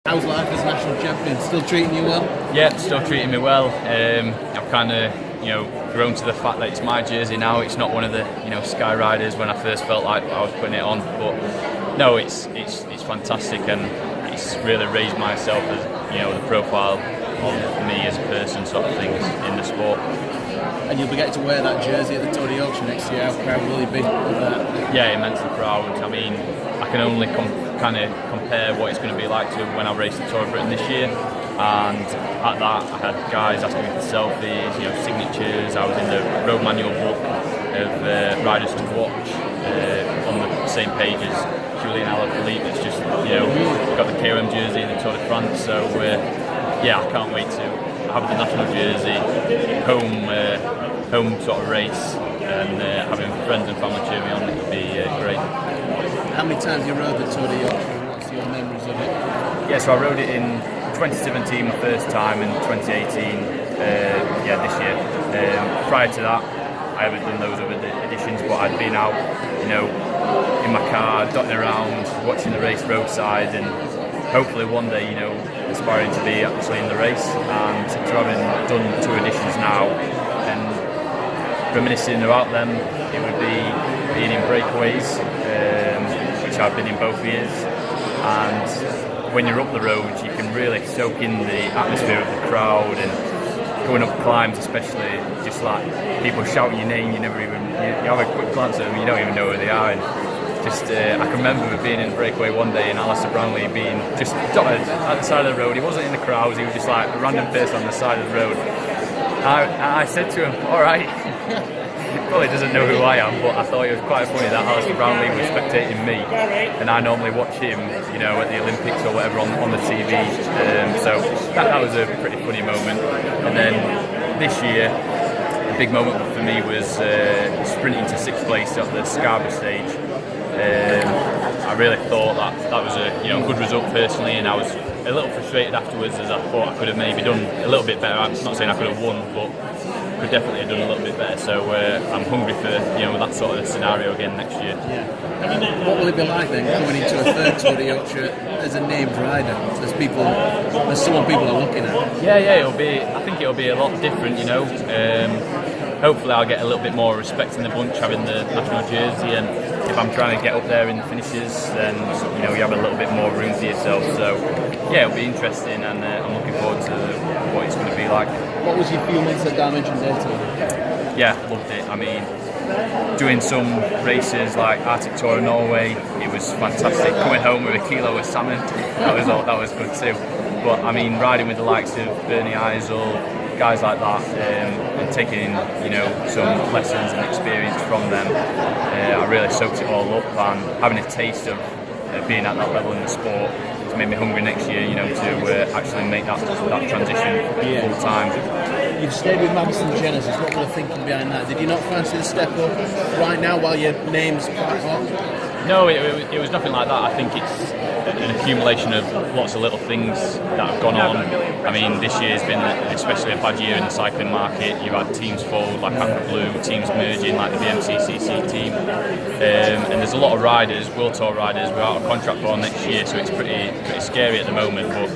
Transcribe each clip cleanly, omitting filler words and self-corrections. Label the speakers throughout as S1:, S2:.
S1: How's life as national champion? Still treating you well?
S2: Yeah, still treating me well. I've kind of, grown to the fact that it's my jersey now. It's not one of the, Sky Riders when I first felt like I was putting it on. But no, it's fantastic, and it's really raised myself as, the profile of me as a person, sort of things in the sport.
S1: And you'll be getting to wear that jersey at the Tour de Yorkshire next year. How proud will you be of that?
S2: Yeah, immensely proud. I mean, I can only kind of compare what it's going to be like to when I raced the Tour of Britain this year. And at that, I had guys asking me for selfies, signatures. I was in the road manual book of riders to watch on the same page as Julian Alaphilippe. It's just, got the KOM jersey in the Tour de France. So, I can't wait to have the national jersey, home sort of race, and having friends and family cheer me on. It would be great.
S1: How many times you rode the Tour de Yorkshire? What's your memories of it?
S2: Yeah, so I rode it in 2017 my first time, and 2018 this year. Prior to that, I haven't done those other editions, but I'd been out, in my car, dotting around, watching the race roadside, and hopefully one day, aspiring to be actually in the race. And to having done 2 editions now and reminiscing about them, it would be being in breakaways, which I've been in both years. And when you're up the road, you can really soak in the atmosphere of the crowd, and going up climbs, especially, just like people shouting your name, you have a quick glance at them, you don't even know who they are. And I can remember being in a breakaway one day and Alistair Brownlee being just dotted at the side of the road. He wasn't in the crowds, he was just like a random person on the side of the road. I said to him, all right, he probably doesn't know who I am, but I thought it was quite funny that Alistair Brownlee was spectating me, and I normally watch him, at the Olympics or whatever on the TV. So that was a pretty funny moment. And then this year, a big moment for me was sprinting to 6th place at the Scarborough stage. I really thought that was a good result personally, and I was a little frustrated afterwards, as I thought I could have maybe done a little bit better. I'm not saying I could have won, but could definitely have done a little bit better. So I'm hungry for that sort of scenario again next year.
S1: Yeah. What will it be like then coming into a third Tour de Yorkshire as a named rider? There's someone people are looking at.
S2: Yeah, I think it'll be a lot different. Hopefully I'll get a little bit more respect in the bunch having the national jersey, and if I'm trying to get up there in the finishes, then you have a little bit more room for yourself. So yeah, it'll be interesting, and I'm looking forward to what it's going to be like.
S1: What was your few months at Dimension Data?
S2: Yeah, loved it. I mean, doing some races like Arctic Tour of Norway, it was fantastic. Coming home with a kilo of salmon, that was good too. But I mean, riding with the likes of Bernie Eisel, guys like that, and taking some lessons and experience from them, I really soaked it all up, and having a taste of being at that level in the sport has made me hungry next year, to actually make that transition full time.
S1: You've stayed with Madison Genesis. What were the thinking behind that? Did you not fancy the step up right now while your name's quite hot?
S2: No, it was nothing like that. I think it's an accumulation of lots of little things that have gone on. I mean, this year's been especially a bad year in the cycling market. You've had teams fold like Aqua Blue, teams merging like the BMCCC team, and there's a lot of riders, World Tour riders, we're out of contract for next year, so it's pretty scary at the moment. But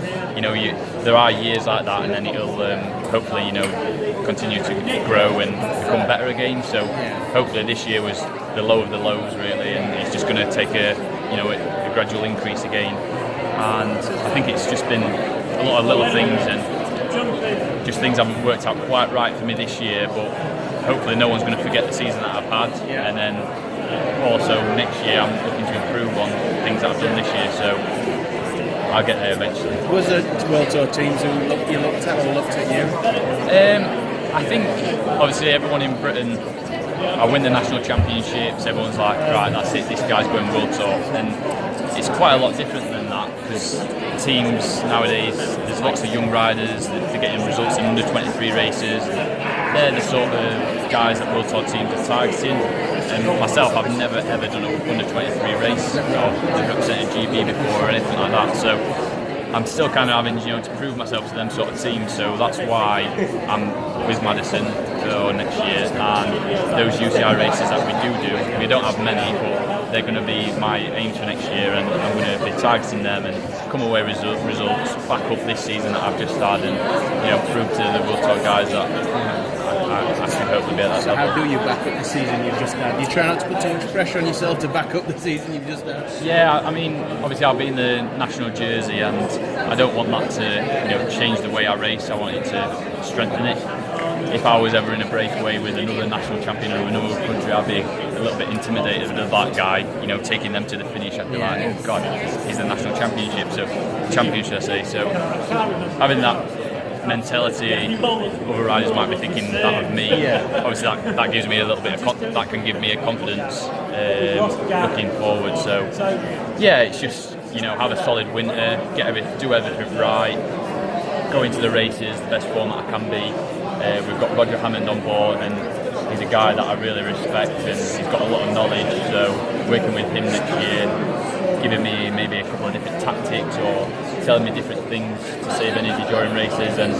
S2: there are years like that, and then it'll hopefully continue to grow and become better again. So hopefully this year was the low of the lows really, and it's just going to take a gradual increase again. And I think it's just been a lot of little things, and just things haven't worked out quite right for me this year, but hopefully no one's going to forget the season that I've had. And then also next year I'm looking to improve on things that I've done this year, so I'll get there eventually.
S1: Was there World Tour teams who you looked at or looked at you?
S2: I think obviously everyone in Britain, I win the national championships, everyone's like, right, that's it, this guy's going World Tour. And it's quite a lot different than that, because teams nowadays, there's lots of young riders that are getting results in under 23 races. They're the sort of guys that World Tour teams are targeting. And myself, I've never ever done an under 23 race or represented GB before or anything like that. So I'm still kind of having to prove myself to them sort of teams, so that's why I'm with Madison for next year. And those UCI races that we do, we don't have many, but they're going to be my aims for next year, and I'm going to be targeting them and come away with results, back up this season that I've just started, and prove to the World Tour guys that I can hopefully be at that
S1: So
S2: level.
S1: how do you back up the season you've just had? Do you try not to put too much pressure on yourself to back up the season you've just had?
S2: Yeah, I mean, obviously I'll be in the national jersey, and I don't want that to change the way I race. I want it to strengthen it. If I was ever in a breakaway with another national champion of another country, I'd be a little bit intimidated of that guy, taking them to the finish. I'd be like, oh God, he's the national championship, should I say. So having that mentality, other riders might be thinking that of me. Obviously that gives me a little bit of that can give me a confidence looking forward. So yeah, it's just have a solid winter, do everything right, go into the races the best form that I can be. We've got Roger Hammond on board, and he's a guy that I really respect, and he's got a lot of knowledge. So working with him next year, giving me maybe a couple of different tactics or telling me different things to save energy during races, and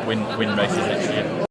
S2: win races next year.